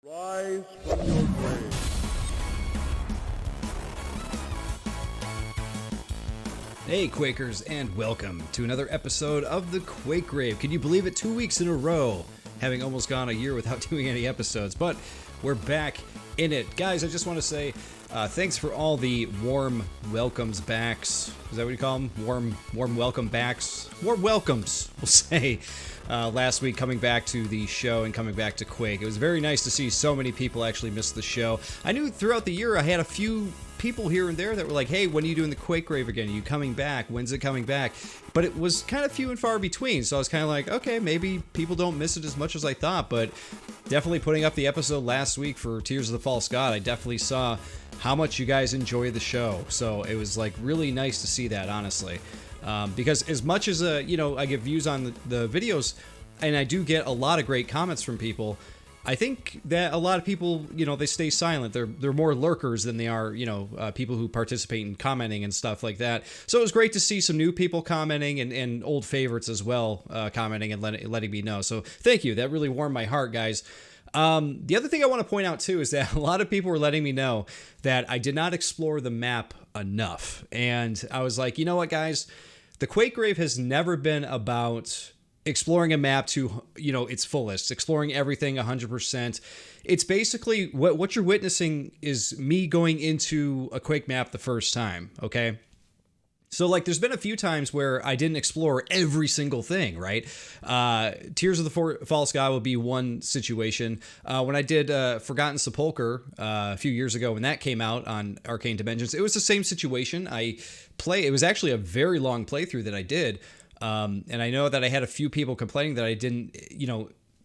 Rise from your grave. Hey Quakers, and welcome to another episode of the Quake Grave. Can you believe it? 2 weeks in a row, having almost gone a year without doing any episodes, but we're back in it. Guys, I just want to say thanks for all the warm welcomes backs. Is that what you call them? Warm welcome backs? Warm welcomes, we'll say. Last week coming back to the show and coming back to Quake. It was very nice to see so many people actually miss the show. I knew throughout the year I had a few people here and there that were like, hey, when are you doing the Quake Grave again? Are you coming back? When's it coming back? But it was kind of few and far between, so I was kind of like, okay, maybe people don't miss it as much as I thought, but definitely putting up the episode last week for Tears of the False God, I definitely saw how much you guys enjoy the show, so it was like really nice to see that, honestly. Because as much as I get views on the videos, and I do get a lot of great comments from people, I think that a lot of people, they stay silent. They're more lurkers than they are, people who participate in commenting and stuff like that. So it was great to see some new people commenting and old favorites as well commenting and letting me know. So thank you. That really warmed my heart, guys. The other thing I want to point out too is that a lot of people were letting me know that I did not explore the map enough. And I was like, you know what, guys? The Quake Grave has never been about exploring a map to, its fullest, exploring everything 100%. It's basically what you're witnessing is me going into a Quake map the first time, okay? So, there's been a few times where I didn't explore every single thing, right? Tears of the False God will be one situation. When I did Forgotten Sepulchre a few years ago, when that came out on Arcane Dimensions, it was the same situation. It was actually a very long playthrough that I did. And I know that I had a few people complaining that I didn't,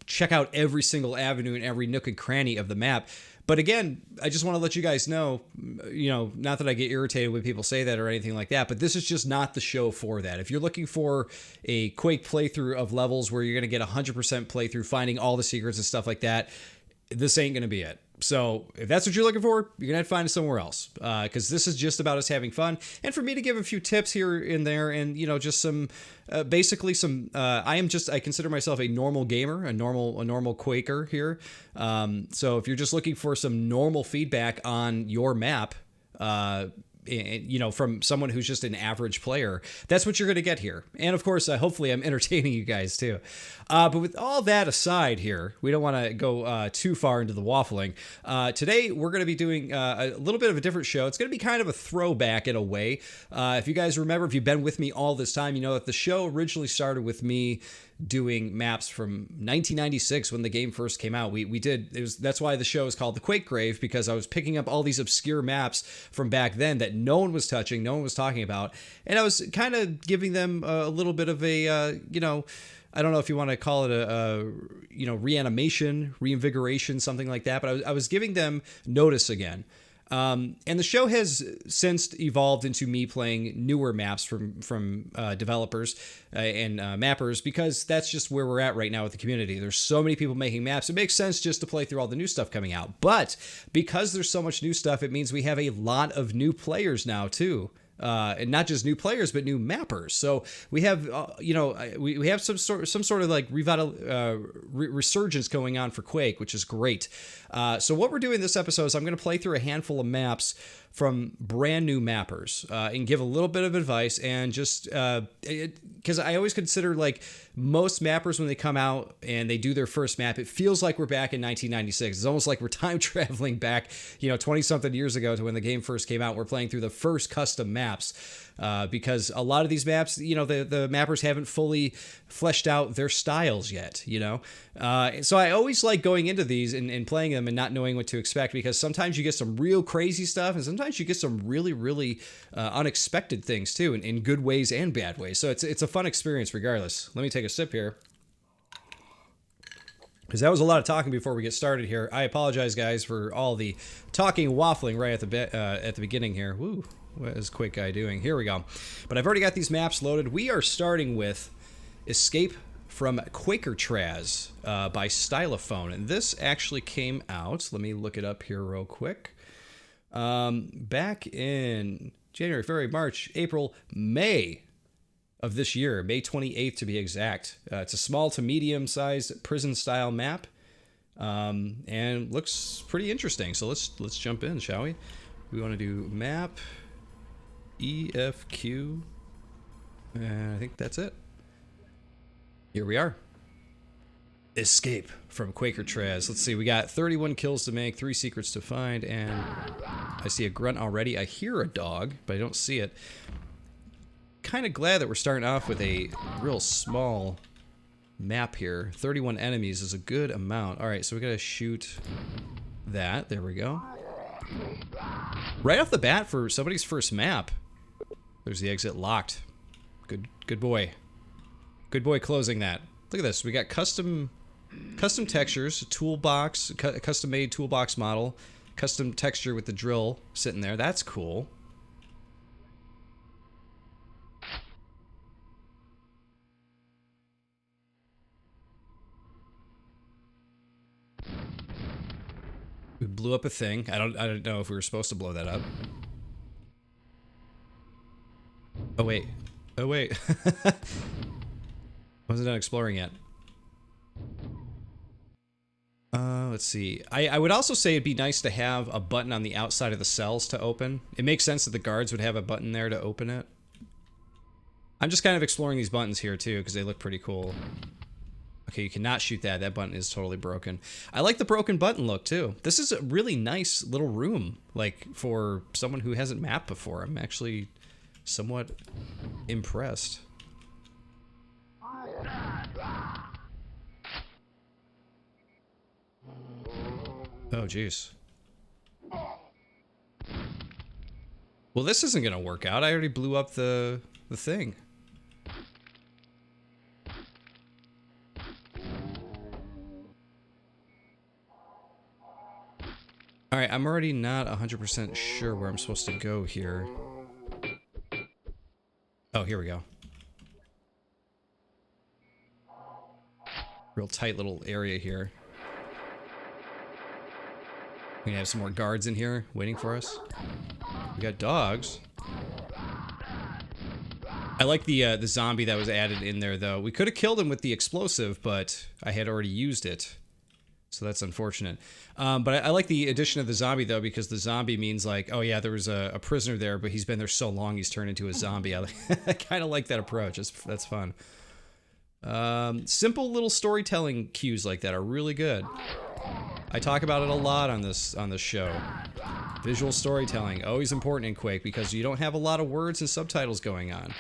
check out every single avenue and every nook and cranny of the map. But again, I just want to let you guys know, not that I get irritated when people say that or anything like that, but this is just not the show for that. If you're looking for a Quake playthrough of levels where you're going to get 100% playthrough, finding all the secrets and stuff like that, this ain't going to be it. So if that's what you're looking for, you're going to have to find it somewhere else, because this is just about us having fun. And for me to give a few tips here and there and, just some, basically some, I consider myself a normal gamer, a normal Quaker here. So if you're just looking for some normal feedback on your map, from someone who's just an average player, that's what you're going to get here. And of course, hopefully I'm entertaining you guys too. But with all that aside here, we don't want to go too far into the waffling. Today, we're going to be doing a little bit of a different show. It's going to be kind of a throwback in a way. If you guys remember, if you've been with me all this time, you know that the show originally started with me doing maps from 1996 when the game first came out. That's why the show is called The Quake Grave, because I was picking up all these obscure maps from back then that no one was touching, no one was talking about, and I was kind of giving them a little bit of a, I don't know if you want to call it a reanimation, reinvigoration, something like that, but I was giving them notice again. And the show has since evolved into me playing newer maps from developers and mappers, because that's just where we're at right now with the community. There's so many people making maps. It makes sense just to play through all the new stuff coming out. But because there's so much new stuff, it means we have a lot of new players now too. And not just new players, but new mappers. So we have, we have some sort of like resurgence going on for Quake, which is great. So what we're doing this episode is I'm going to play through a handful of maps from brand new mappers and give a little bit of advice, and just because I always consider, like, most mappers when they come out and they do their first map, it feels like we're back in 1996. It's almost like we're time traveling back 20 something years ago to when the game first came out. We're playing through the first custom maps because a lot of these maps, the mappers haven't fully fleshed out their styles yet, so I always like going into these and playing them and not knowing what to expect, because sometimes you get some real crazy stuff and sometimes you get some really, really unexpected things too, in good ways and bad ways. So it's a fun experience regardless. Let me take a sip here, because that was a lot of talking before we get started here. I apologize, guys, for all the talking and waffling right at the beginning here. Woo, what is Quake Guy doing? Here we go. But I've already got these maps loaded. We are starting with Escape from Quakertraz by Stylaphone. And this actually came out, let me look it up here real quick, back in January, February, March, April, May of this year, May 28th to be exact. It's a small to medium-sized prison-style map. and looks pretty interesting. So let's jump in, shall we? We want to do map EFQ, and I think that's it. Here we are. Escape from Quakertraz. Let's see, we got 31 kills to make, 3 secrets to find, and I see a grunt already. I hear a dog, but I don't see it. Kind of glad that we're starting off with a real small map here. 31 enemies is a good amount. Alright, so we gotta shoot that. There we go. Right off the bat for somebody's first map. There's the exit locked. Good boy. Good boy closing that. Look at this. We got custom textures, toolbox, custom made toolbox model, custom texture with the drill sitting there. That's cool. We blew up a thing. I don't know if we were supposed to blow that up. Oh wait. Oh wait. Wasn't done exploring yet. Let's see. I would also say it'd be nice to have a button on the outside of the cells to open. It makes sense that the guards would have a button there to open it. I'm just kind of exploring these buttons here too because they look pretty cool. Okay, you cannot shoot that. That button is totally broken. I like the broken button look, too. This is a really nice little room, like, for someone who hasn't mapped before. I'm actually somewhat impressed. Oh, jeez. Well, this isn't gonna work out. I already blew up the thing. Alright, I'm already not 100% sure where I'm supposed to go here. Oh, here we go. Real tight little area here. We have some more guards in here waiting for us. We got dogs. I like the zombie that was added in there, though. We could have killed him with the explosive, but I had already used it. So that's unfortunate. But I like the addition of the zombie, though, because the zombie means like, oh yeah, there was a prisoner there, but he's been there so long he's turned into a zombie. I kind of like that approach. That's fun. Simple little storytelling cues like that are really good. I talk about it a lot on this show. Visual storytelling, always important in Quake, because you don't have a lot of words and subtitles going on.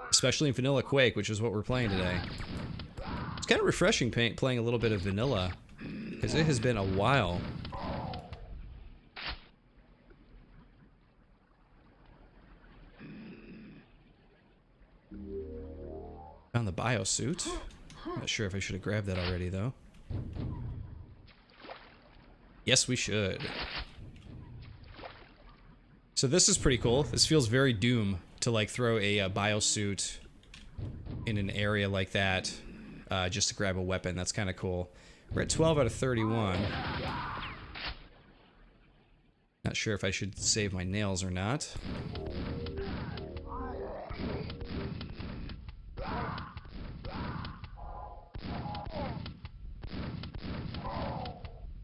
Especially in vanilla Quake, which is what we're playing today. It's kind of refreshing playing a little bit of vanilla, because it has been a while. Found the biosuit. Not sure if I should have grabbed that already, though. Yes, we should. So this is pretty cool. This feels very Doom to like throw a biosuit in an area like that. Just to grab a weapon. That's kind of cool. We're at 12 out of 31. Not sure if I should save my nails or not.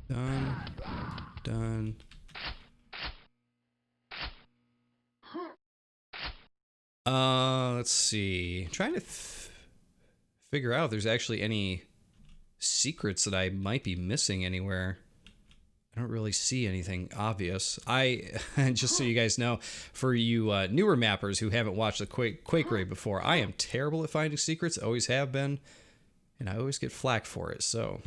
Done. Done. Let's see. I'm trying to figure out if there's actually any secrets that I might be missing anywhere. I don't really see anything obvious. Just so you guys know, for you newer mappers who haven't watched the Quake raid before, I am terrible at finding secrets, always have been, and I always get flack for it, so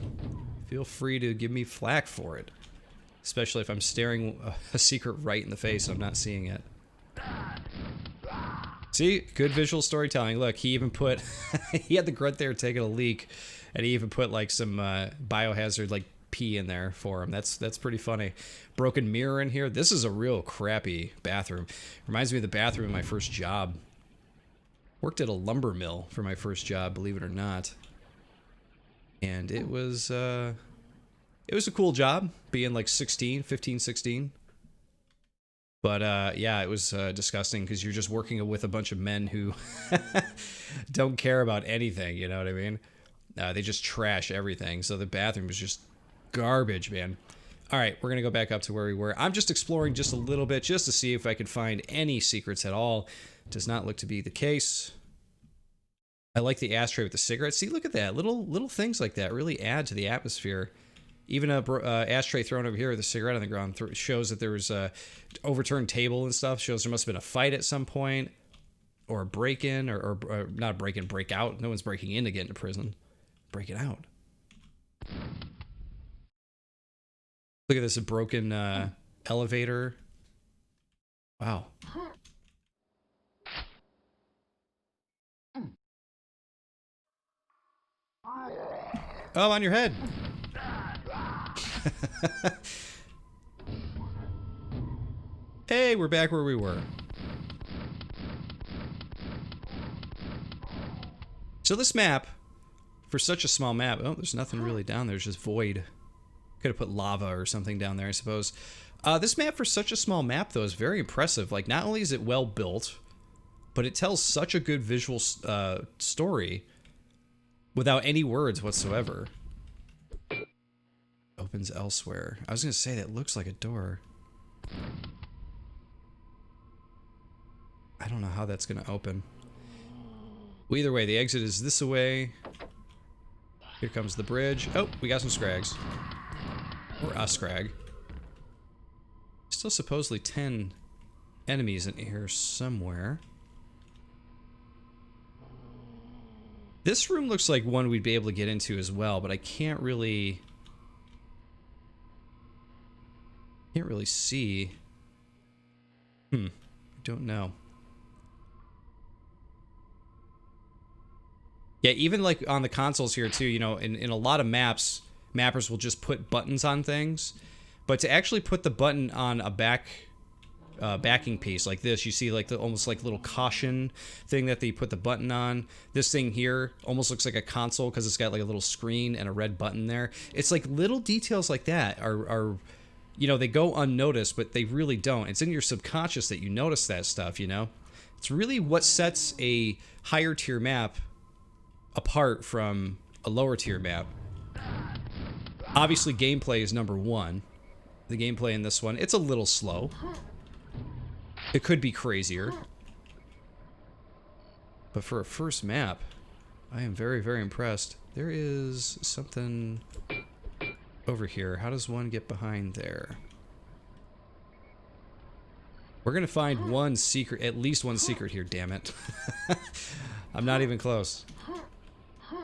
feel free to give me flack for it. Especially if I'm staring a secret right in the face and I'm not seeing it. See? Good visual storytelling. Look, he even put... he had the grunt there taking a leak, and he even put, like, some biohazard, like, pee in there for him. That's pretty funny. Broken mirror in here. This is a real crappy bathroom. Reminds me of the bathroom in my first job. Worked at a lumber mill for my first job, believe it or not. And it was a cool job, being, like, 15, 16. But, yeah, it was disgusting because you're just working with a bunch of men who don't care about anything, you know what I mean? They just trash everything. So the bathroom is just garbage, man. All right, we're going to go back up to where we were. I'm just exploring just a little bit just to see if I could find any secrets at all. Does not look to be the case. I like the ashtray with the cigarettes. See, look at that. Little things like that really add to the atmosphere. Even a ashtray thrown over here with a cigarette on the ground shows that there was a overturned table and stuff. Shows there must have been a fight at some point. Or a break-in, or not a break-in, break-out. No one's breaking in to get into prison. Break it out. Look at this, a broken elevator. Wow. Oh, on your head. Hey, we're back where we were. So this map, for such a small map, oh, there's nothing really down there. It's just void. Could have put lava or something down there, I suppose. This map, for such a small map, though, is very impressive. Like, not only is it well built, but it tells such a good visual story without any words whatsoever. Opens elsewhere. I was going to say, that looks like a door. I don't know how that's going to open. Well, either way, the exit is this way. Here comes the bridge. Oh, we got some scrags. Or a scrag. Still supposedly 10 enemies in here somewhere. This room looks like one we'd be able to get into as well, but I can't really see. I don't know. Yeah, even like on the consoles here too, you know, in a lot of maps, mappers will just put buttons on things. But to actually put the button on a backing piece like this, you see like the almost like little caution thing that they put the button on. This thing here almost looks like a console because it's got like a little screen and a red button there. It's like little details like that are you know, they go unnoticed, but they really don't. It's in your subconscious that you notice that stuff, you know? It's really what sets a higher tier map apart from a lower tier map. Obviously, gameplay is number one. The gameplay in this one, it's a little slow. It could be crazier. But for a first map, I am very, very impressed. There is something over here. How does one get behind there? We're gonna find one secret, at least one secret here, damn it. I'm not even close.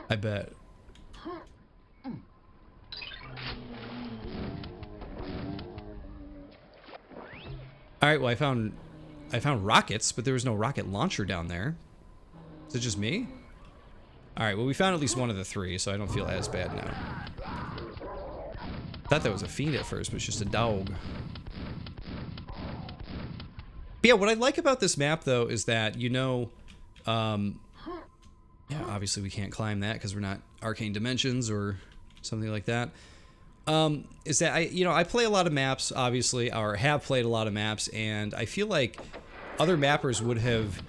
I bet. Alright, well I found rockets, but there was no rocket launcher down there. Is it just me? Alright, well we found at least one of the three, so I don't feel as bad now. Thought that was a fiend at first, but it's just a dog. But yeah, what I like about this map though is that, you know, yeah, obviously we can't climb that because we're not Arcane Dimensions or something like that. Is that I play a lot of maps, obviously, or have played a lot of maps, and I feel like other mappers would have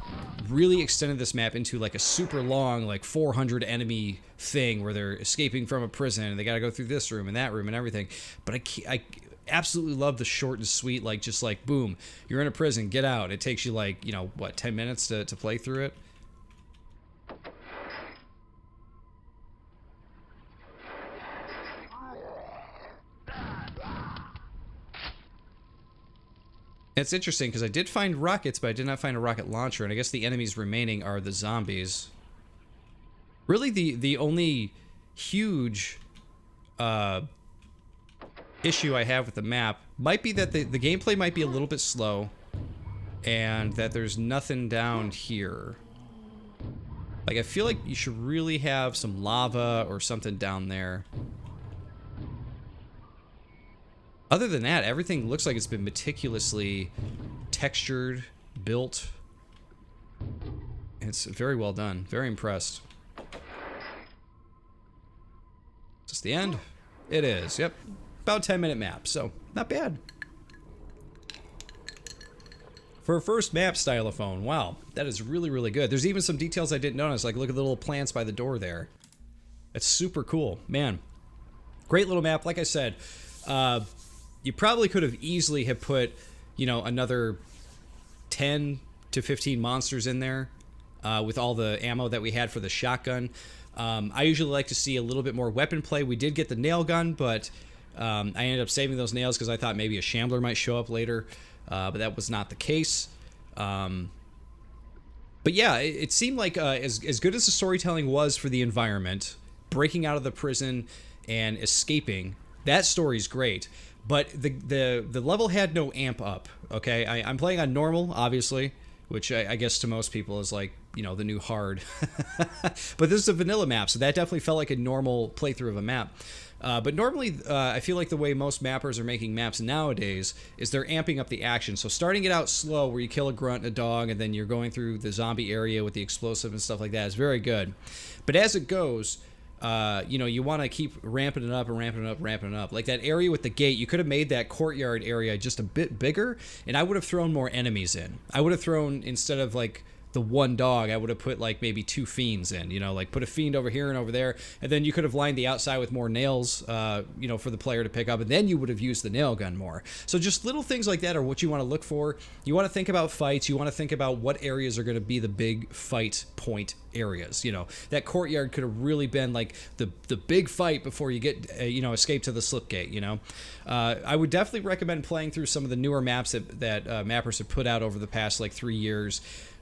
really extended this map into like a super long, like 400 enemy thing where they're escaping from a prison and they got to go through this room and that room and everything. But I absolutely love the short and sweet, like just like boom, you're in a prison, get out. It takes you like, you know, what, 10 minutes to play through it. It's interesting because I did find rockets, but I did not find a rocket launcher, and I guess the enemies remaining are the zombies. Really, the only huge issue I have with the map might be that the gameplay might be a little bit slow, and that there's nothing down here. Like, I feel like you should really have some lava or something down there. Other than that, everything looks like it's been meticulously textured, built. It's very well done. Very impressed. Is this the end? It is, yep. About 10-minute map, so not bad. For a first map, Stylaphone, wow, that is really, really good. There's even some details I didn't notice, like look at the little plants by the door there. That's super cool, man. Great little map. Like I said, you probably could have easily have put, another 10 to 15 monsters in there with all the ammo that we had for the shotgun. I usually like to see a little bit more weapon play. We did get the nail gun, but I ended up saving those nails because I thought maybe a shambler might show up later, but that was not the case. But yeah, it seemed like as good as the storytelling was for the environment, breaking out of the prison and escaping, that story's great. But the level had no amp up. Okay, I'm playing on normal, obviously, which I guess to most people is like the new hard. But this is a vanilla map, so that definitely felt like a normal playthrough of a map. But normally, I feel like the way most mappers are making maps nowadays is they're amping up the action. So starting it out slow, where you kill a grunt and a dog, and then you're going through the zombie area with the explosive and stuff like that, is very good. But as it goes, you want to keep ramping it up and ramping it up, ramping it up. Like that area with the gate, you could have made that courtyard area just a bit bigger, and I would have thrown more enemies in. I would have thrown, instead of like the one dog, I would have put like maybe 2 fiends in, like put a fiend over here and over there, and then you could have lined the outside with more nails, for the player to pick up, and then you would have used the nail gun more. So just little things like that are what you want to look for. You want to think about fights. You want to think about what areas are going to be the big fight point areas. That courtyard could have really been like the big fight before you get, escape to the slipgate. I would definitely recommend playing through some of the newer maps that mappers have put out over the past like 3 years.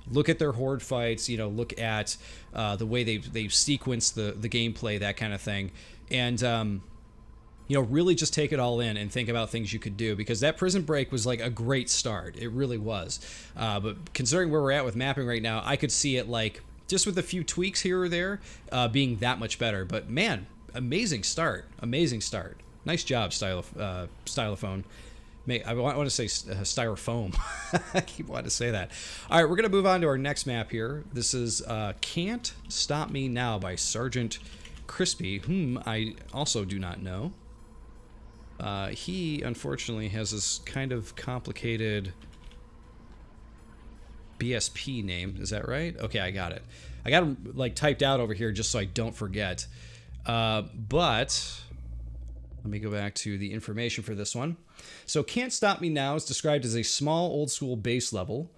Look at their horde fights, look at the way they've sequenced the gameplay, that kind of thing. And, really just take it all in and think about things you could do, because that prison break was like a great start. It really was. But considering where we're at with mapping right now, I could see it like just with a few tweaks here or there being that much better. But man, amazing start. Amazing start. Nice job, Stylaphone. I want to say styrofoam. I keep wanting to say that. All right, we're going to move on to our next map here. This is Can't Stop Me Now by SgtCrispy, whom I also do not know. He, unfortunately, has this kind of complicated BSP name. Is that right? Okay, I got it. I got him like typed out over here just so I don't forget. But let me go back to the information for this one. So Can't Stop Me Now is described as a small old school base level.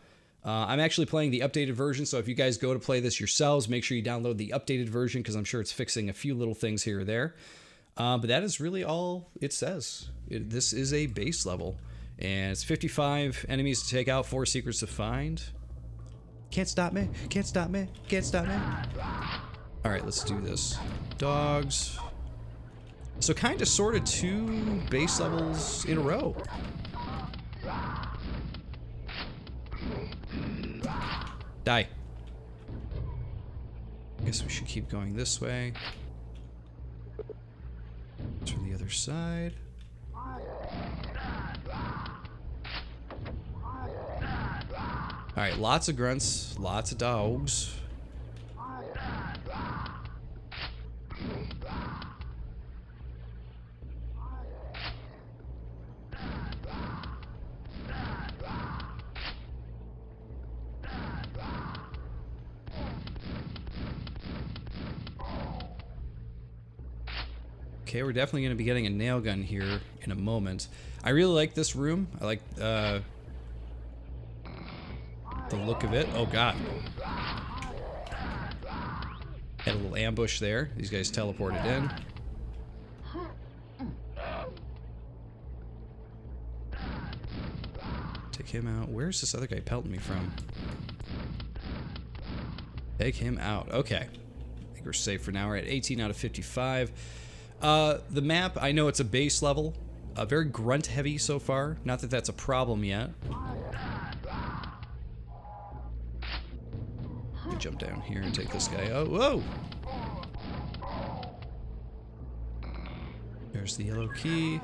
I'm actually playing the updated version, so if you guys go to play this yourselves, make sure you download the updated version, because I'm sure it's fixing a few little things here or there. But that is really all it says. This is a base level, and it's 55 enemies to take out, 4 secrets to find. Can't stop me, can't stop me, can't stop me. All right, let's do this. Dogs. So kind of sort of 2 base levels in a row. Die. I guess we should keep going this way. From the other side. Alright, lots of grunts, lots of dogs. Okay, we're definitely going to be getting a nail gun here in a moment. I really like this room. I like the look of it. Oh god. Had a little ambush there. These guys teleported in. Take him out. Where's this other guy pelting me from? Take him out. Okay. I think we're safe for now. We're at 18 out of 55. The map, I know it's a base level. Very grunt heavy so far. Not that that's a problem yet. Let me jump down here and take this guy out. Whoa! There's the yellow key.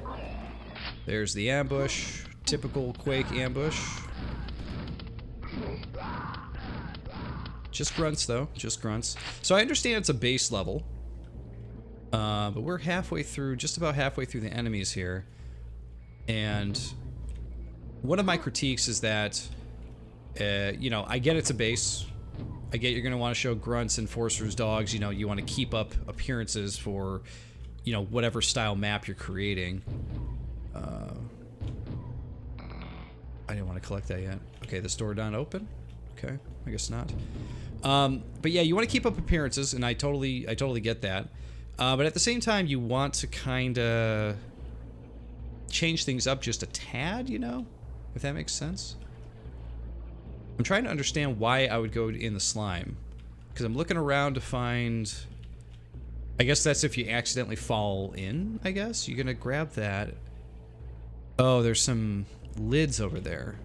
There's the ambush. Typical Quake ambush. Just grunts though, just grunts. So I understand it's a base level. But we're halfway through, just about halfway through the enemies here. And one of my critiques is that, I get it's a base. I get you're going to want to show grunts, enforcers, dogs. You know, you want to keep up appearances for, you know, whatever style map you're creating. I didn't want to collect that yet. Okay, this door not open? Okay, I guess not. But yeah, you want to keep up appearances, and I totally get that. But at the same time, you want to kind of change things up just a tad, you know? If that makes sense. I'm trying to understand why I would go in the slime. Because I'm looking around to find... I guess that's if you accidentally fall in, I guess? You're gonna grab that. Oh, there's some lids over there.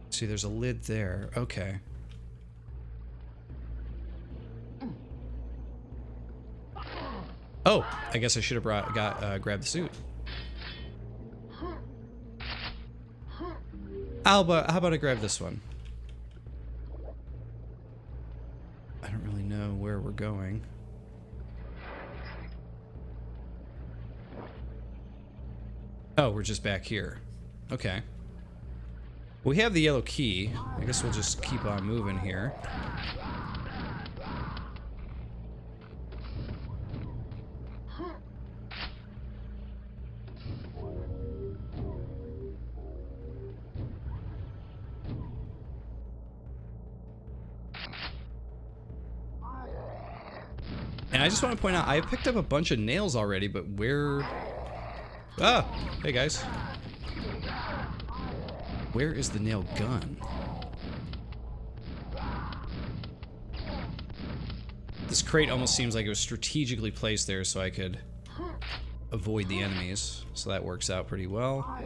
See, there's a lid there. Okay. Oh, I guess I should have grabbed the suit. How about I grab this one? I don't really know where we're going. Oh, we're just back here. Okay. We have the yellow key. I guess we'll just keep on moving here. And I just want to point out, I picked up a bunch of nails already, but where... Ah! Hey, guys. Where is the nail gun? This crate almost seems like it was strategically placed there so I could avoid the enemies. So that works out pretty well.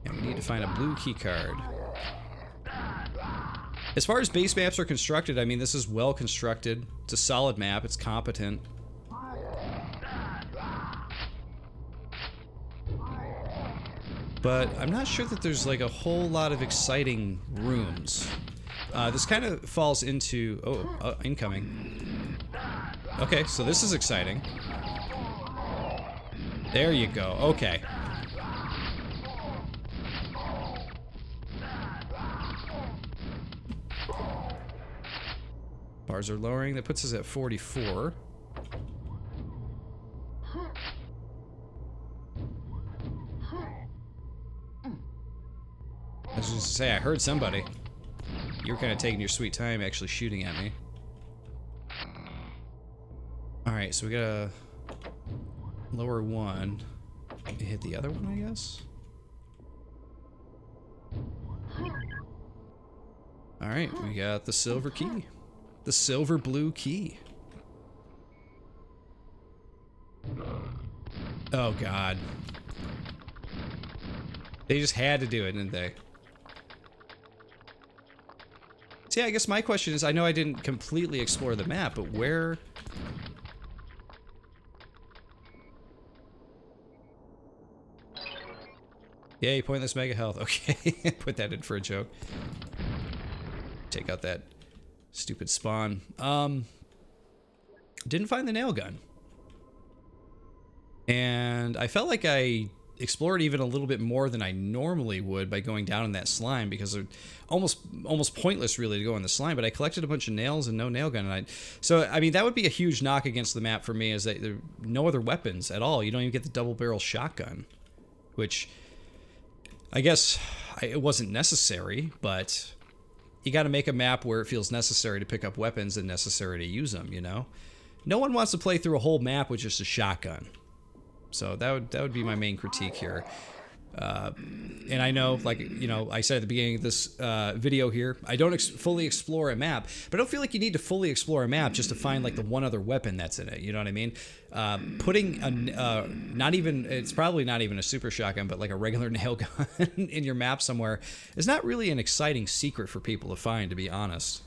And we need to find a blue key card. As far as base maps are constructed, I mean, this is well constructed. It's a solid map. It's competent. But I'm not sure that there's like a whole lot of exciting rooms. This kind of falls into... Oh, incoming. Okay, so this is exciting. There you go. Okay. Bars are lowering. That puts us at 44. I was just gonna say, I heard somebody. You were kind of taking your sweet time actually shooting at me. Alright, so we gotta lower one. Hit the other one, I guess? Alright, we got the silver key. The silver blue key. Oh god. They just had to do it, didn't they? See, I guess my question is, I know I didn't completely explore the map, but where... Yay, pointless mega health. Okay, put that in for a joke. Take out that stupid spawn. Didn't find the nail gun. And I felt like I explored even a little bit more than I normally would by going down in that slime, because it's almost pointless really to go in the slime, but I collected a bunch of nails and no nail gun. And so, I mean, that would be a huge knock against the map for me, is that there are no other weapons at all. You don't even get the double barrel shotgun, which I guess it wasn't necessary, but you got to make a map where it feels necessary to pick up weapons and necessary to use them, you know? No one wants to play through a whole map with just a shotgun. So that would be my main critique here. And I know, like, you know, I said at the beginning of this video here, I don't fully explore a map, but I don't feel like you need to fully explore a map just to find, like, the one other weapon that's in it, you know what I mean? Putting a, it's probably not even a super shotgun, but like a regular nail gun in your map somewhere is not really an exciting secret for people to find, to be honest.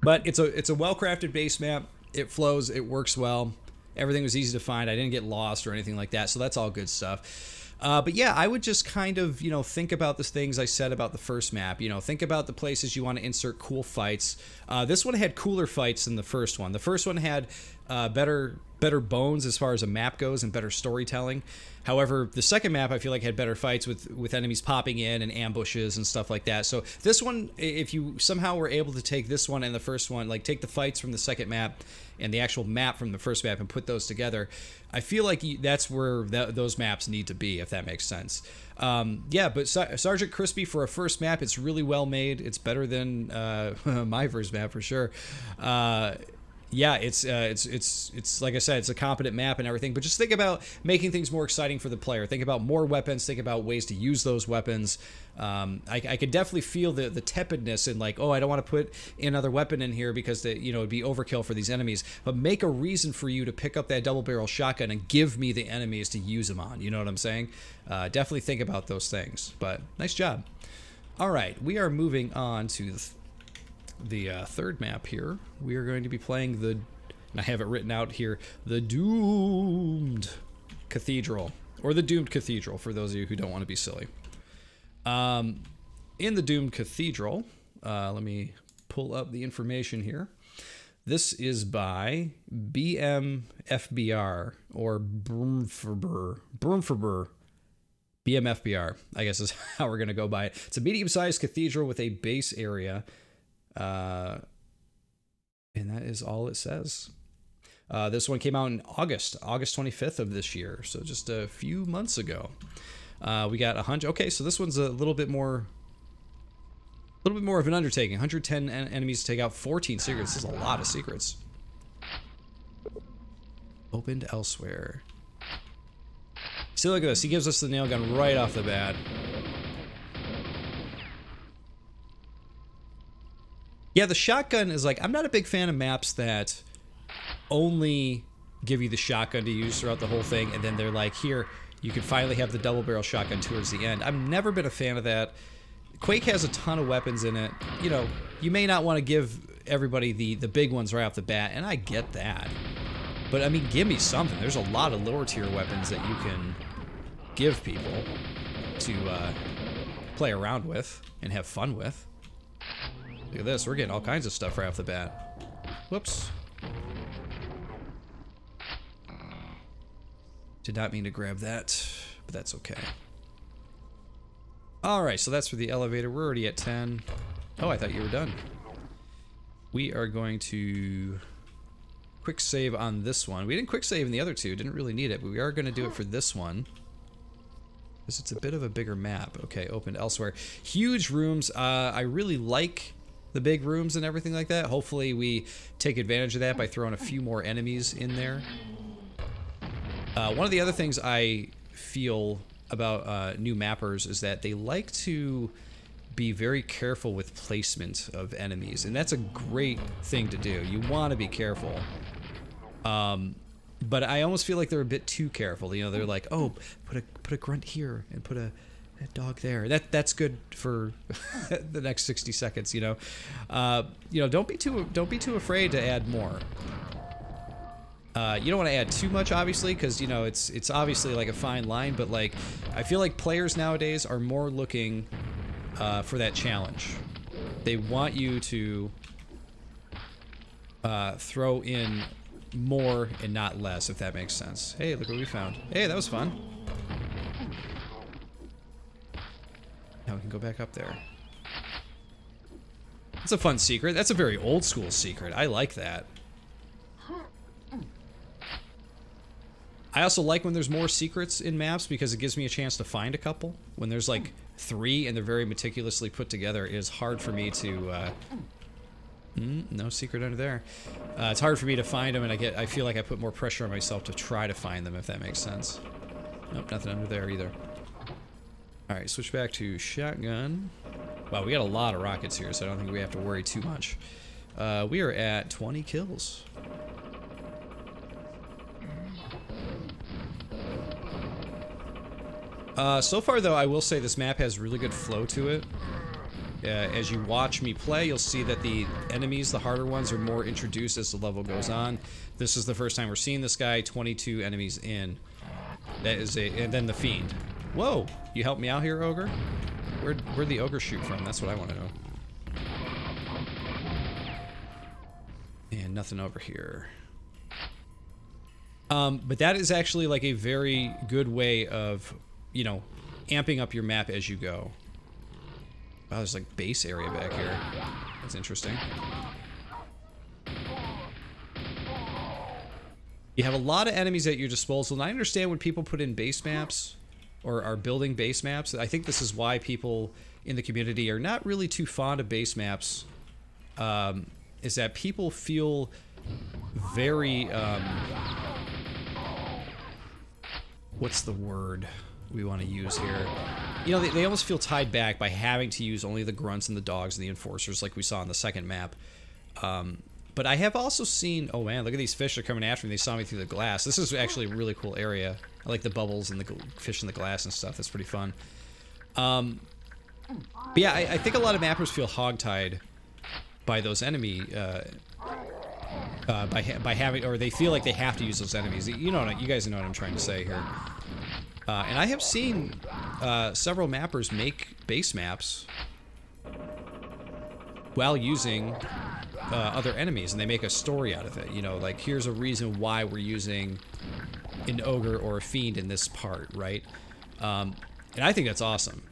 But it's a well-crafted base map. It flows, it works well. Everything was easy to find. I didn't get lost or anything like that, so that's all good stuff. But yeah, I would just kind of, you know, think about the things I said about the first map. You know, think about the places you want to insert cool fights. This one had cooler fights than the first one. The first one had better better bones as far as a map goes and better storytelling. However, the second map I feel like had better fights with enemies popping in and ambushes and stuff like that. So this one, if you somehow were able to take this one and the first one, like take the fights from the second map and the actual map from the first map and put those together, I feel like that's where those maps need to be, if that makes sense. Yeah, but SgtCrispy for a first map, it's really well made. It's better than my first map for sure. Yeah, it's like I said, it's a competent map and everything, but just think about making things more exciting for the player. Think about more weapons, think about ways to use those weapons. I could definitely feel the tepidness in like, oh, I don't want to put another weapon in here because it'd be overkill for these enemies, but make a reason for you to pick up that double barrel shotgun and give me the enemies to use them on. You know what I'm saying? Definitely think about those things, but nice job. All right, we are moving on to the third map here. We are going to be playing and I have it written out here, the Doomed Cathedral, or the Doomed Cathedral for those of you who don't want to be silly. In the Doomed Cathedral, let me pull up the information here. This is by bmFbr, or bmFbr. bmFbr, I guess is how we're going to go by it. It's a medium-sized cathedral with a base area. And that is all it says. This one came out in August 25th of this year, so just a few months ago. We got 100. Okay, so this one's a little bit more of an undertaking. 110 enemies to take out, 14 secrets. This is a lot of secrets. Opened elsewhere. See, look at this. He gives us the nail gun right off the bat. Yeah, the shotgun is like, I'm not a big fan of maps that only give you the shotgun to use throughout the whole thing, and then they're like, here, you can finally have the double barrel shotgun towards the end. I've never been a fan of that. Quake has a ton of weapons in it. You know, you may not want to give everybody the big ones right off the bat, and I get that. But, I mean, give me something. There's a lot of lower tier weapons that you can give people to play around with and have fun with. Look at this, we're getting all kinds of stuff right off the bat. Whoops. Did not mean to grab that, but that's okay. Alright, so that's for the elevator. We're already at 10. Oh, I thought you were done. We are going to quick save on this one. We didn't quick save in the other two, didn't really need it, but we are going to do it for this one. Because it's a bit of a bigger map. Okay, opened elsewhere. Huge rooms. I really like the big rooms and everything like that. Hopefully we take advantage of that by throwing a few more enemies in there. One of the other things I feel about new mappers is that they like to be very careful with placement of enemies, and that's a great thing to do. You want to be careful. But I almost feel like they're a bit too careful. You know, they're like, oh, put a grunt here and put a dog there. That's good for the next 60 seconds. You know, don't be too afraid to add more. You don't want to add too much, obviously, because you know it's obviously like a fine line. But like, I feel like players nowadays are more looking for that challenge. They want you to throw in more and not less, if that makes sense. Hey, look what we found. Hey, that was fun. Now we can go back up there. That's a fun secret. That's a very old school secret. I like that. I also like when there's more secrets in maps because it gives me a chance to find a couple. When there's like 3 and they're very meticulously put together, it is hard for me to no secret under there. It's hard for me to find them, and I feel like I put more pressure on myself to try to find them, if that makes sense. Nope, nothing under there either. Alright, switch back to shotgun. Wow, we got a lot of rockets here, so I don't think we have to worry too much. We are at 20 kills. So far, though, I will say this map has really good flow to it. As you watch me play, you'll see that the enemies, the harder ones, are more introduced as the level goes on. This is the first time we're seeing this guy. 22 enemies in. That is and then the fiend. Whoa! You help me out here, ogre? Where'd the ogre shoot from? That's what I want to know. And nothing over here. But that is actually like a very good way of, you know, amping up your map as you go. Wow, there's like base area back here. That's interesting. You have a lot of enemies at your disposal, and I understand when people put in base maps or are building base maps. I think this is why people in the community are not really too fond of base maps, is that people feel very, what's the word we want to use here? You know, they almost feel tied back by having to use only the grunts and the dogs and the enforcers like we saw on the second map. But I have also seen, oh man, look at these fish are coming after me. They saw me through the glass. This is actually a really cool area. I like the bubbles and the fish in the glass and stuff. That's pretty fun. But yeah, I think a lot of mappers feel hogtied by those enemy, by having, or they feel like they have to use those enemies. You know, you guys know what I'm trying to say here. And I have seen several mappers make base maps while using other enemies, and they make a story out of it. You know, like, here's a reason why we're using an ogre or a fiend in this part, right? And I think that's awesome.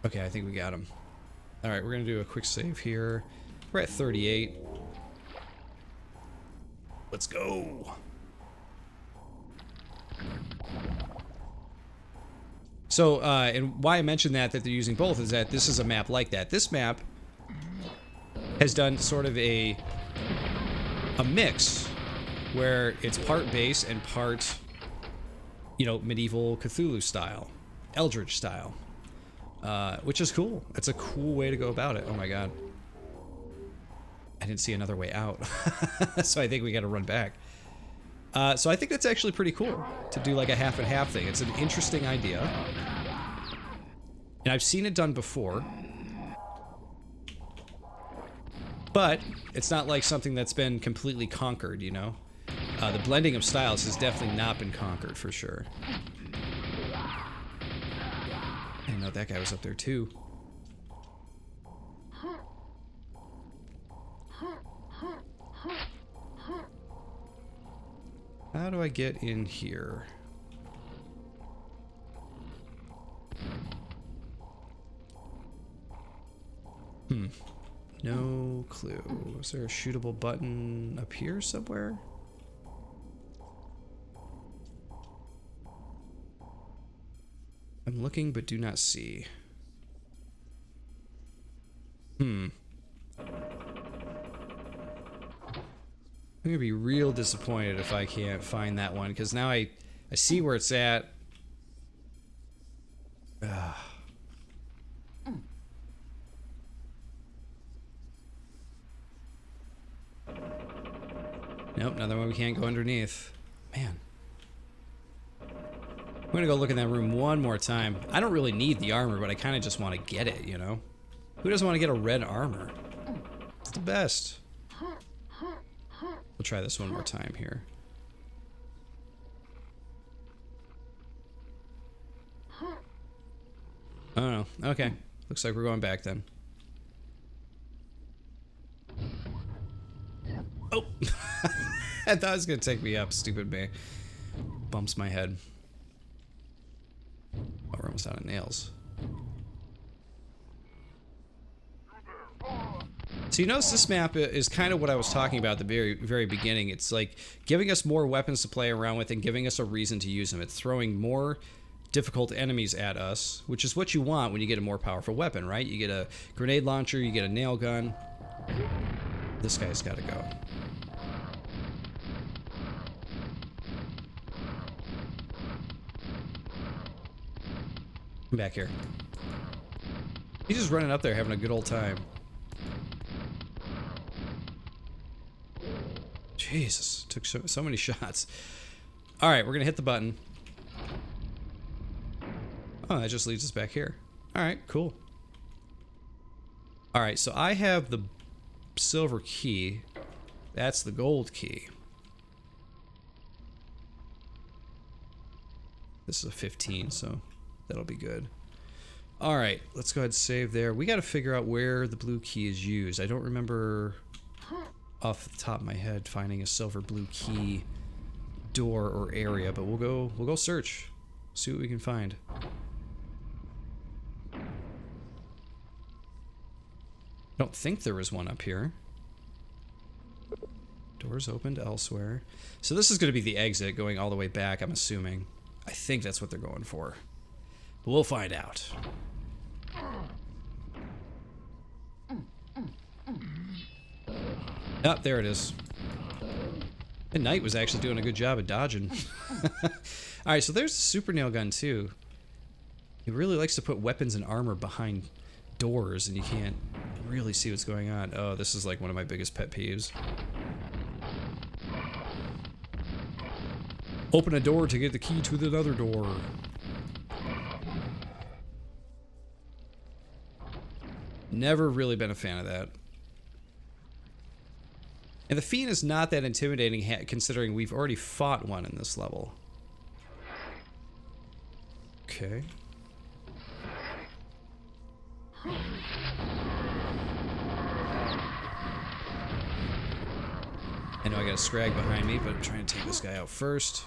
Okay, I think we got him. All right, we're gonna do a quick save here. We're at 38. Let's go. So, and why I mentioned that they're using both is that this is a map like that. This map has done sort of a mix where it's part base and part, you know, medieval Cthulhu style, Eldritch style, which is cool. It's a cool way to go about it. Oh my god. I didn't see another way out. So I think we got to run back. So I think that's actually pretty cool to do like a half and half thing. It's an interesting idea. And I've seen it done before. But it's not like something that's been completely conquered, you know? The blending of styles has definitely not been conquered, for sure. I didn't know that guy was up there too. How do I get in here? No clue. Is there a shootable button up here somewhere? I'm looking but do not see. I'm gonna be real disappointed if I can't find that one, because now I see where it's at. Nope, another one we can't go underneath. Man. I'm gonna go look in that room one more time. I don't really need the armor, but I kind of just want to get it, you know? Who doesn't want to get a red armor? It's the best. We'll try this one more time here. Oh no. Okay. Looks like we're going back then. Oh! I thought it was gonna take me up, stupid me. Bumps my head. Oh, we're almost out of nails. So you notice this map is kind of what I was talking about at the very beginning. It's like giving us more weapons to play around with and giving us a reason to use them. It's throwing more difficult enemies at us, which is what you want when you get a more powerful weapon, right? You get a grenade launcher, you get a nail gun. This guy's got to go. Come back here. He's just running up there having a good old time. Jesus, took so many shots. All right, we're gonna hit the button. Oh, that just leads us back here. All right, cool. All right, so I have the silver key. That's the gold key. This is a 15, so that'll be good. All right, let's go ahead and save there. We got to figure out where the blue key is used. I don't remember. off the top of my head finding a silver blue key door or area, but we'll go search. See what we can find. I don't think there was one up here. Doors opened elsewhere. So this is going to be the exit going all the way back, I'm assuming. I think that's what they're going for. But we'll find out. Oh, there it is. And Knight was actually doing a good job of dodging. Alright, so there's the super nail gun too. He really likes to put weapons and armor behind doors and you can't really see what's going on. Oh, this is like one of my biggest pet peeves. Open a door to get the key to the other door. Never really been a fan of that. And the Fiend is not that intimidating considering we've already fought one in this level. Okay. I know I got a scrag behind me, but I'm trying to take this guy out first.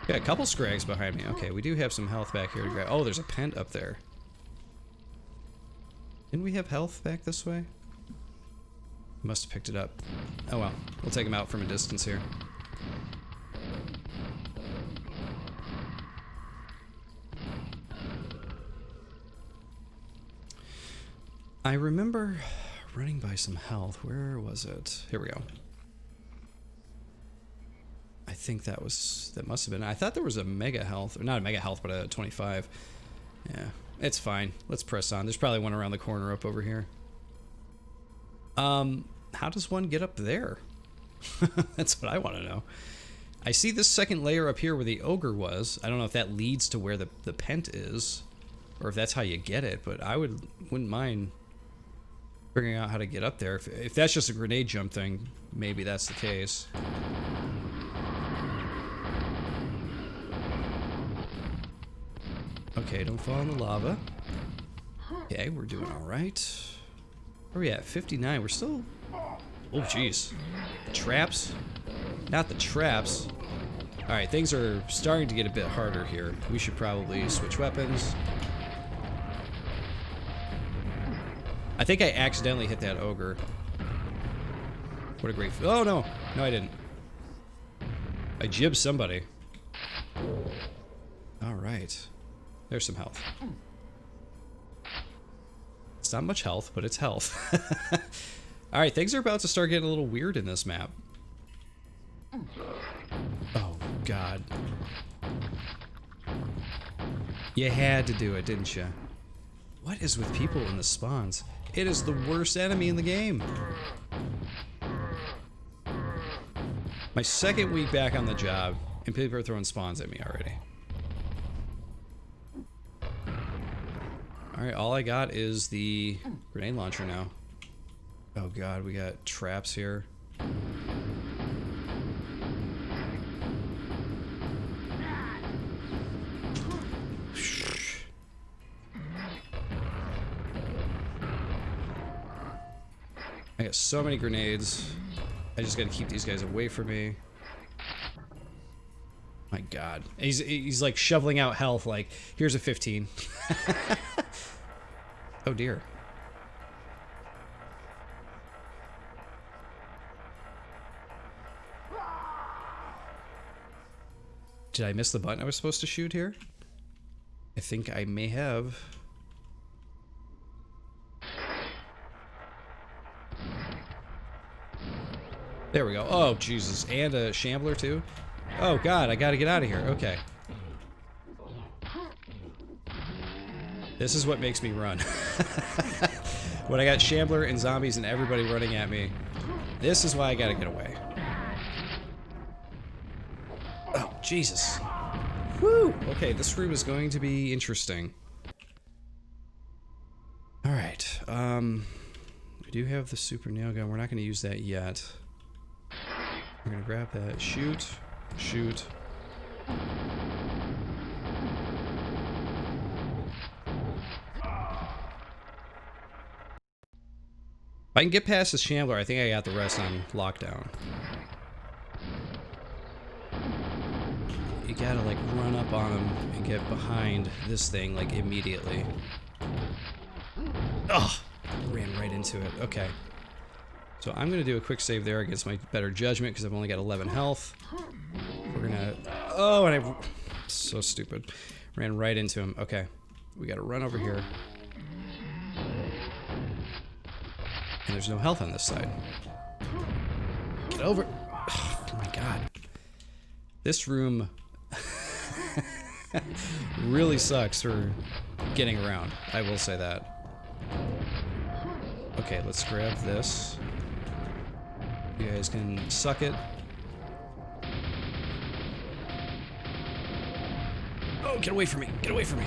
Got a couple scrags behind me. Okay, we do have some health back here to grab. Oh, there's a pent up there. Didn't we have health back this way? Must have picked it up. Oh well, we'll take him out from a distance here. I remember running by some health. Where was it? Here we go. I think that must have been. I thought there was a mega health, or not a mega health, but a 25. Yeah, it's fine. Let's press on. There's probably one around the corner up over here. How does one get up there? That's what I want to know. I see this second layer up here where the ogre was. I don't know if that leads to where the pent is, or if that's how you get it, but I wouldn't mind figuring out how to get up there. If that's just a grenade jump thing, maybe that's the case. Okay, don't fall in the lava. Okay, we're doing alright. Where are we at? 59. We're still... Oh, jeez. The traps? Not the traps. Alright, things are starting to get a bit harder here. We should probably switch weapons. I think I accidentally hit that ogre. What a great... Oh, no. No, I didn't. I jibbed somebody. Alright. There's some health. It's not much health, but it's health. Alright, things are about to start getting a little weird in this map. Oh, God. You had to do it, didn't you? What is with people in the spawns? It is the worst enemy in the game. My second week back on the job, and people are throwing spawns at me already. Alright, all I got is the grenade launcher now. Oh god, we got traps here. I got so many grenades. I just gotta keep these guys away from me. My god. He's like shoveling out health like, here's a 15. Oh dear. Did I miss the button I was supposed to shoot here? I think I may have. There we go. Oh, Jesus. And a shambler, too? Oh, God. I gotta get out of here. Okay. This is what makes me run. When I got shambler and zombies and everybody running at me, this is why I gotta get away. Oh, Jesus. Woo! Okay, this room is going to be interesting. Alright, we do have the super nail gun. We're not gonna use that yet. We're gonna grab that. Shoot. Shoot. If I can get past this shambler, I think I got the rest on lockdown. You gotta like run up on him and get behind this thing like immediately. Ugh! Ran right into it. Okay. So I'm gonna do a quick save there against my better judgment because I've only got 11 health. We're gonna... Oh, and I... So stupid. Ran right into him. Okay. We gotta run over here. And there's no health on this side. Get over... Oh my god. This room really sucks for getting around. I will say that. Okay, let's grab this. You guys can suck it. Oh, get away from me! Get away from me!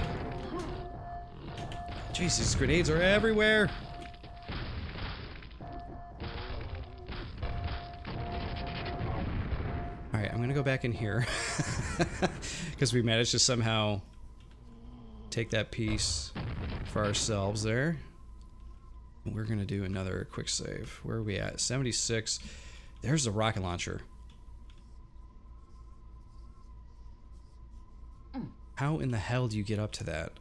Jeez, these grenades are everywhere! Alright, I'm gonna go back in here. Because we managed to somehow take that piece for ourselves there. We're gonna do another quick save. Where are we at? 76. There's the rocket launcher. How in the hell do you get up to that?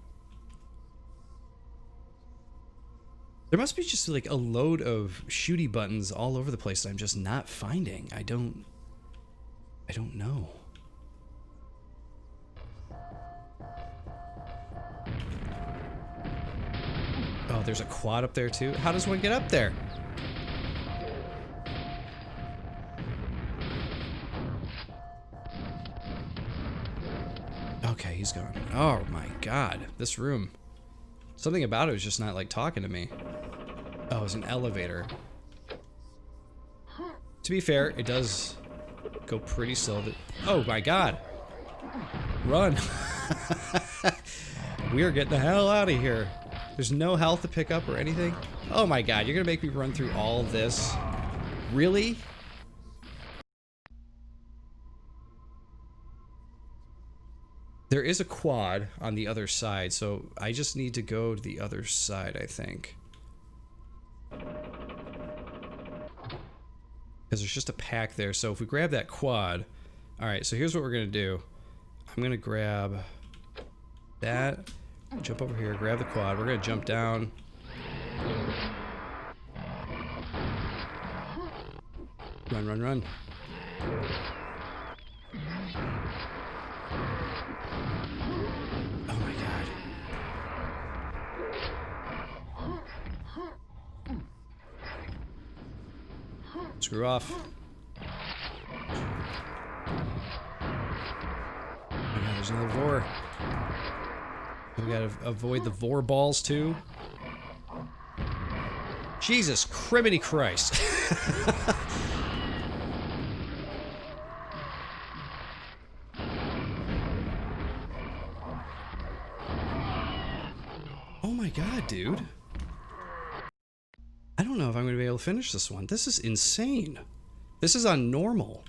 There must be just like a load of shooty buttons all over the place that I'm just not finding. I don't know. Oh, there's a quad up there too. How does one get up there? Okay, he's gone. Oh my god, this room. Something about it was just not like talking to me. Oh, it's an elevator. To be fair, it does go pretty slow. Oh my god. Run. We are getting the hell out of here. There's no health to pick up or anything. Oh my god, you're gonna make me run through all this? Really? There is a quad on the other side, so I just need to go to the other side, I think. Because there's just a pack there, so if we grab that quad... Alright, so here's what we're gonna do. I'm gonna grab that, jump over here, grab the quad, we're gonna jump down. Run, run, run. Oh my god. Screw off. Oh my god, there's another Vor. We gotta avoid the Vor balls too. Jesus criminy Christ. Oh my god, dude. I don't know if I'm going to be able to finish this one. This is insane. This is on normal.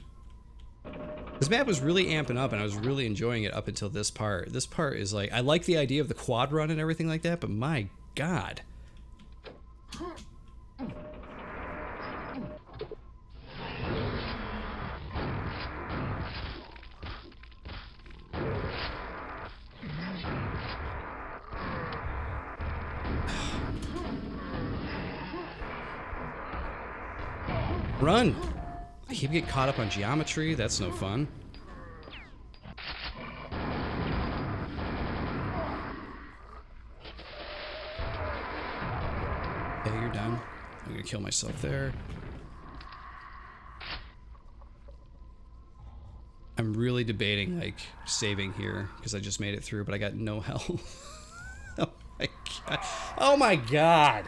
This map was really amping up and I was really enjoying it up until this part. This part is like, I like the idea of the quad run and everything like that, but my god. Run! I keep getting caught up on geometry, that's no fun. Okay, you're done. I'm gonna kill myself there. I'm really debating, like, saving here, because I just made it through, but I got no health. Oh my god. Oh my god!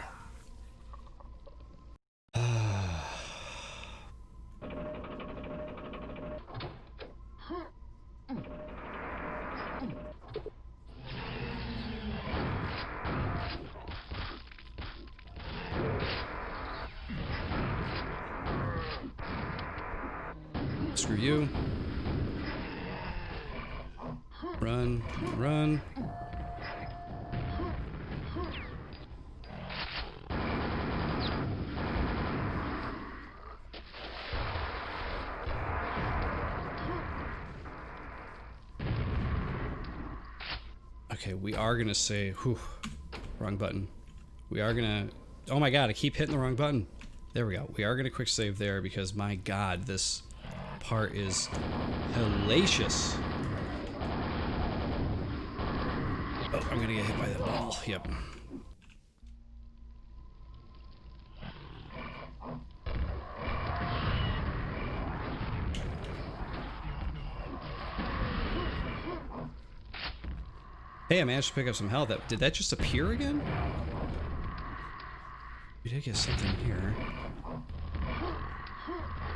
Screw you. Run, run. Okay, we are gonna say, whew, wrong button. We are gonna, oh my god, I keep hitting the wrong button. There we go. We are gonna quick save there because my god, this part is hellacious. Oh, I'm gonna get hit by that ball. Yep. Hey, I managed to pick up some health. Did that just appear again? We did get something here.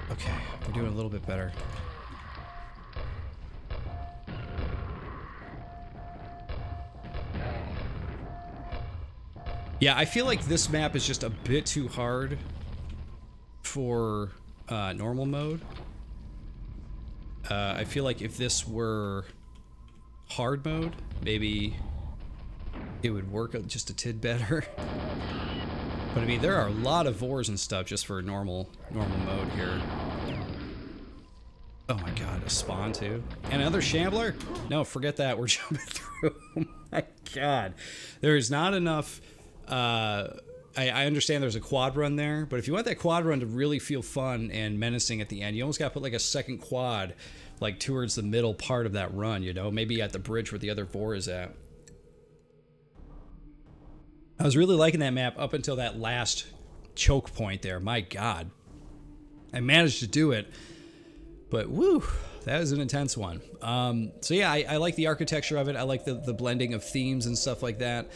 Okay, we're doing a little bit better. Yeah, I feel like this map is just a bit too hard for normal mode. I feel like if this were hard mode, maybe it would work just a tid better. But I mean, there are a lot of vores and stuff just for normal mode here. Oh my god, a spawn too. And another shambler? No, forget that, we're jumping through. Oh my god. There is not enough, I understand there's a quad run there, but if you want that quad run to really feel fun and menacing at the end, you almost gotta put like a second quad like towards the middle part of that run, you know? Maybe at the bridge where the other vor is at. I was really liking that map up until that last choke point there. My god. I managed to do it, but woo, that was an intense one. So yeah, I like the architecture of it. I like the blending of themes and stuff like that.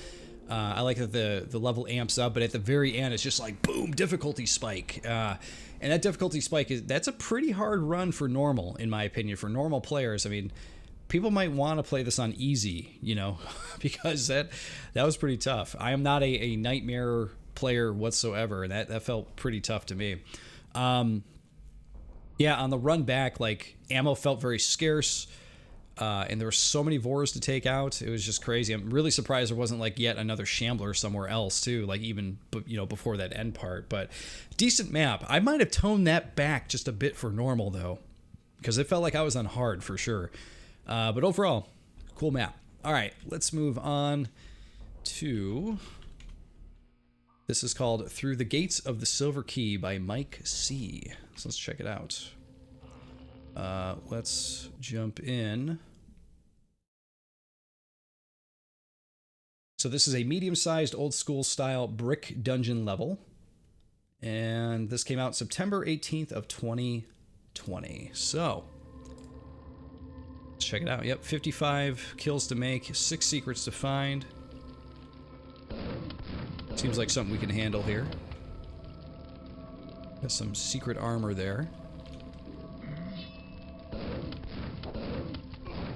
I like that the level amps up, but at the very end, it's just like, boom, difficulty spike. And that difficulty spike, that's a pretty hard run for normal, in my opinion, for normal players. I mean, people might want to play this on easy, you know, because that was pretty tough. I am not a nightmare player whatsoever, and that felt pretty tough to me. Yeah, on the run back, like, ammo felt very scarce, and there were so many vores to take out. It was just crazy. I'm really surprised there wasn't like yet another shambler somewhere else too, like even, you know, before that end part. But decent map. I might have toned that back just a bit for normal though, because it felt like I was on hard for sure. But overall, cool map. All right, let's move on to, this is called Through the Gates of the Silver Key by Mike C. So let's check it out. Let's jump in. So this is a medium-sized old school style brick dungeon level. And this came out September 18th of 2020. So let's check it out. Yep, 55 kills to make, 6 secrets to find. Seems like something we can handle here. Got some secret armor there.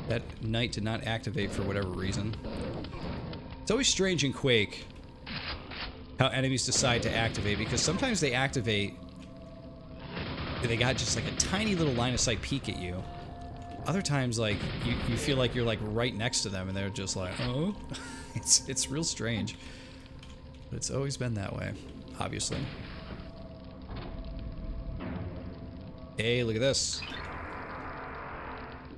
That knight did not activate for whatever reason. It's always strange in Quake how enemies decide to activate, because sometimes they activate and they got just like a tiny little line of sight peek at you. Other times, like, you feel like you're like right next to them and they're just like, oh. It's real strange. But it's always been that way, obviously. Hey, look at this.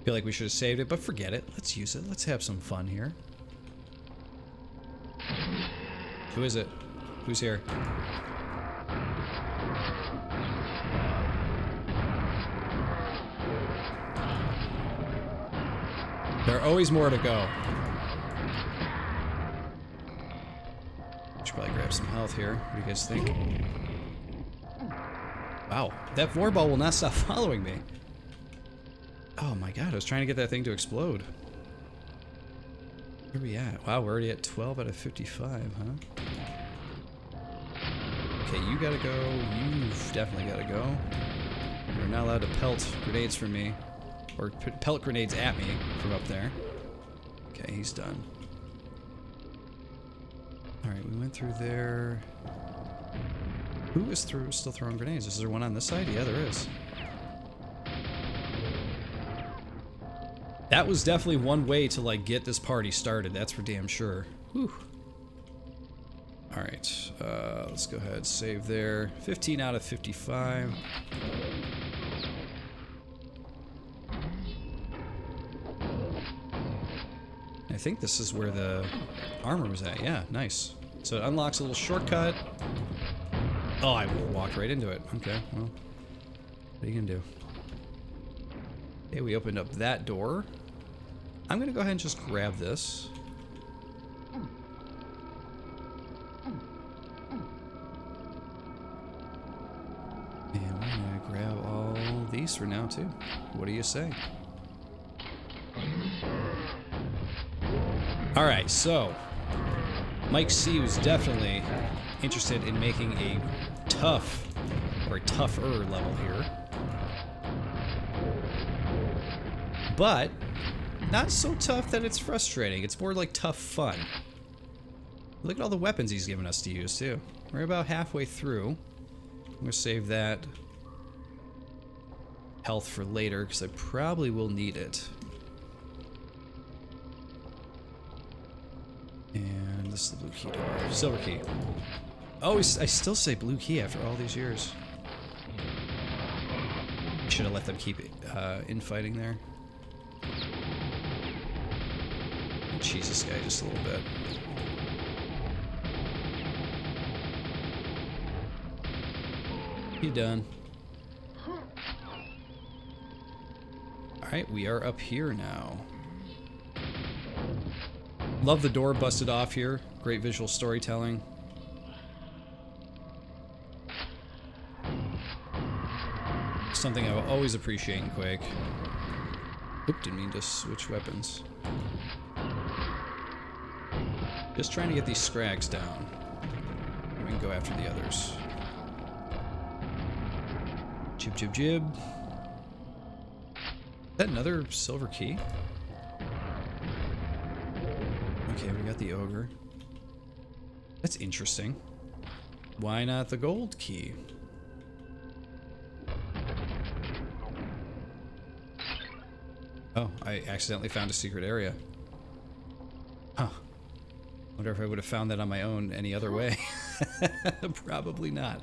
Feel like we should have saved it, but forget it. Let's use it. Let's have some fun here. Who is it? Who's here? There are always more to go. Should probably grab some health here. What do you guys think? Wow, that vor ball will not stop following me. Oh my god, I was trying to get that thing to explode. Where are we at? Wow, we're already at 12 out of 55, huh? Okay, you gotta go. You've definitely gotta go. You're not allowed to pelt grenades from me. Or pelt grenades at me from up there. Okay, he's done. Alright, we went through there. Who is still throwing grenades? Is there one on this side? Yeah, there is. That was definitely one way to, like, get this party started. That's for damn sure. Whew. Alright, let's go ahead and save there. 15 out of 55. I think this is where the armor was at. Yeah, nice. So it unlocks a little shortcut. Oh, I walked right into it. Okay, well, what are you gonna do? Okay, we opened up that door. I'm gonna go ahead and just grab this. And we're gonna grab all these for now too. What do you say? Alright, so Mike C was definitely interested in making a tough or a tougher level here. But not so tough that it's frustrating. It's more like tough fun. Look at all the weapons he's given us to use too. We're about halfway through. I'm gonna save that health for later because I probably will need it. And this is the blue key door. Silver key. Oh, I still say blue key after all these years. Should have let them keep infighting there. Cheese this guy just a little bit. You done? Alright, we are up here now. Love the door busted off here. Great visual storytelling. Something I will always appreciate in Quake. Oop, didn't mean to switch weapons. Just trying to get these scrags down. We can go after the others. Jib, jib, jib. Is that another silver key? Okay, we got the ogre. That's interesting. Why not the gold key? Oh, I accidentally found a secret area. Huh. Wonder if I would have found that on my own any other way. Probably not.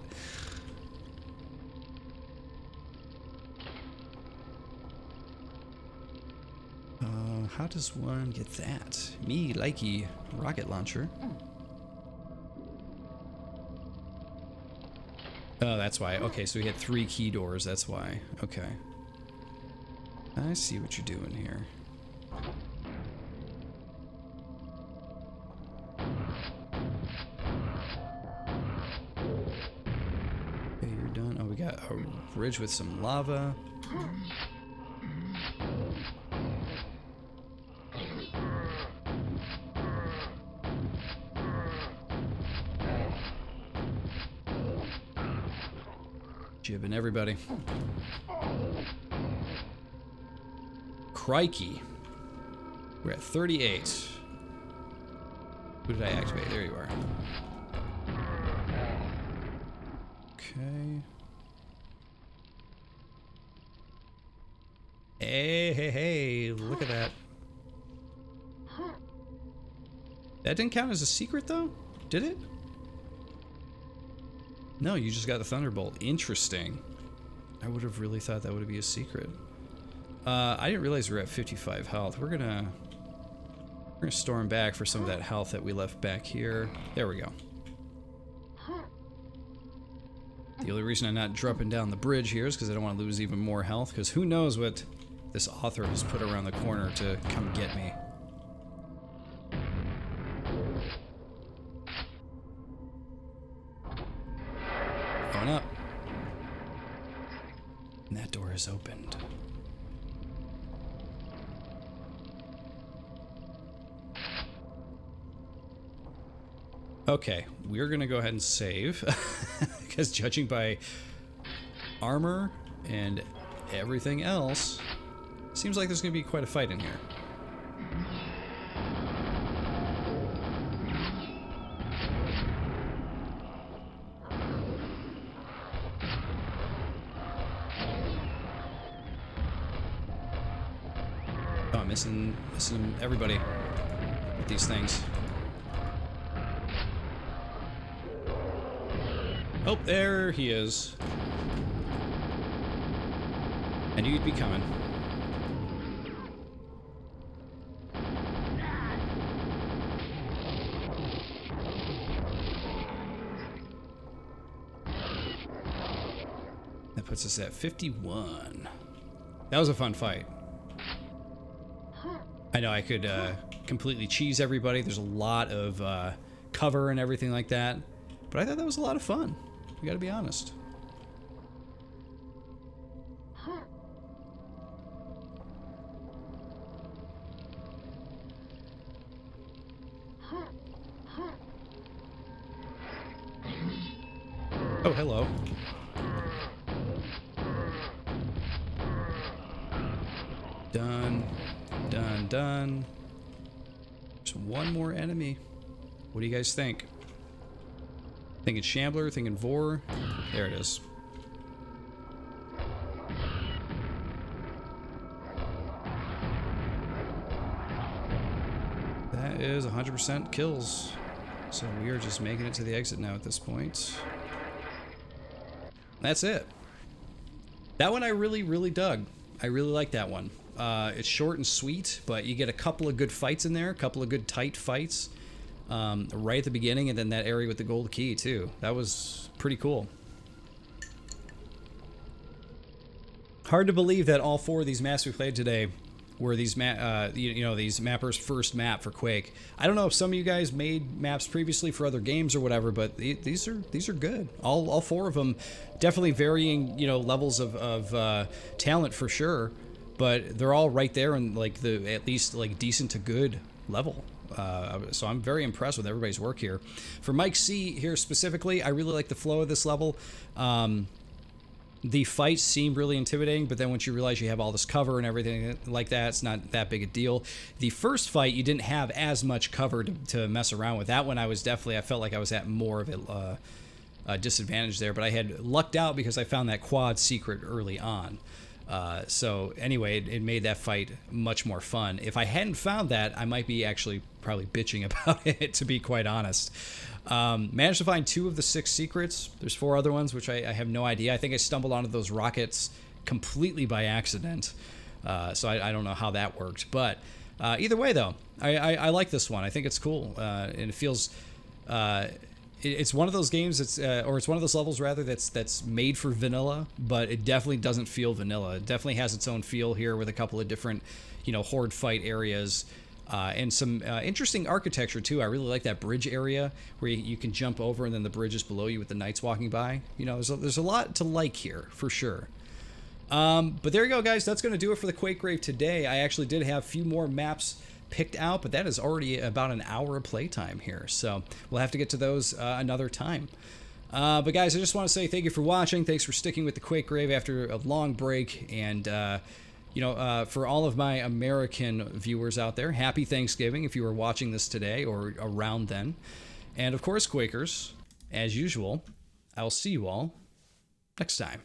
How does one get that? Me likey rocket launcher. Oh, that's why. Okay, so we had 3 key doors. That's why. Okay. I see what you're doing here. Okay, you're done. Oh, we got a bridge with some lava. Jibbing everybody. Crikey. We're at 38. Who did I activate? There you are. Okay. Hey, hey, hey. Look at that. That didn't count as a secret, though? Did it? No, you just got the Thunderbolt. Interesting. I would have really thought that would be a secret. I didn't realize we were at 55 health. We're gonna storm back for some of that health that we left back here. There we go. The only reason I'm not dropping down the bridge here is because I don't want to lose even more health, because who knows what this author has put around the corner to come get me. Going up. And that door is opened. Okay, we're gonna go ahead and save, because judging by armor and everything else, seems like there's gonna be quite a fight in here. Oh, I'm missing everybody with these things. Oh, there he is. I knew you'd be coming. That puts us at 51. That was a fun fight. I know I could completely cheese everybody. There's a lot of cover and everything like that. But I thought that was a lot of fun. We gotta be honest. Oh, hello. Done. Done, done. There's one more enemy. What do you guys think? Thinking Shambler, thinking Vor. There it is. That is 100% kills. So we are just making it to the exit now at this point. That's it. That one I really dug. I really like that one. It's short and sweet, but you get a couple of good fights in there, a couple of good tight fights right at the beginning, and then that area with the gold key too. That was pretty cool. Hard to believe that all 4 of these maps we played today were these these mappers' first map for Quake. I don't know if some of you guys made maps previously for other games or whatever, but these are good. All 4 of them, definitely varying levels of talent for sure, but they're all right there in like the at least like decent to good level. So I'm very impressed with everybody's work here. For Mike C here specifically, I really like the flow of this level. The fights seem really intimidating, but then once you realize you have all this cover and everything like that, it's not that big a deal. The first fight, you didn't have as much cover to mess around with. That one, I felt like I was at more of a disadvantage there, but I had lucked out because I found that quad secret early on. So anyway, it made that fight much more fun. If I hadn't found that, I might be actually probably bitching about it, to be quite honest. Managed to find 2 of the 6 secrets. There's 4 other ones, which I have no idea. I think I stumbled onto those rockets completely by accident. So I don't know how that worked. But either way, though, I like this one. I think it's cool. And it feels... it's one of those games that's... or it's one of those levels, rather, that's made for vanilla, but it definitely doesn't feel vanilla. It definitely has its own feel here with a couple of different, horde fight areas. And some interesting architecture too. I really like that bridge area where you can jump over and then the bridge is below you with the knights walking by. There's a lot to like here for sure. But there you go, guys. That's going to do it for the Quake Grave today. I actually did have a few more maps picked out, but that is already about an hour of playtime here. So we'll have to get to those another time. But guys, I just want to say thank you for watching. Thanks for sticking with the Quake Grave after a long break. And for all of my American viewers out there, happy Thanksgiving if you were watching this today or around then. And of course, Quakers, as usual, I'll see you all next time.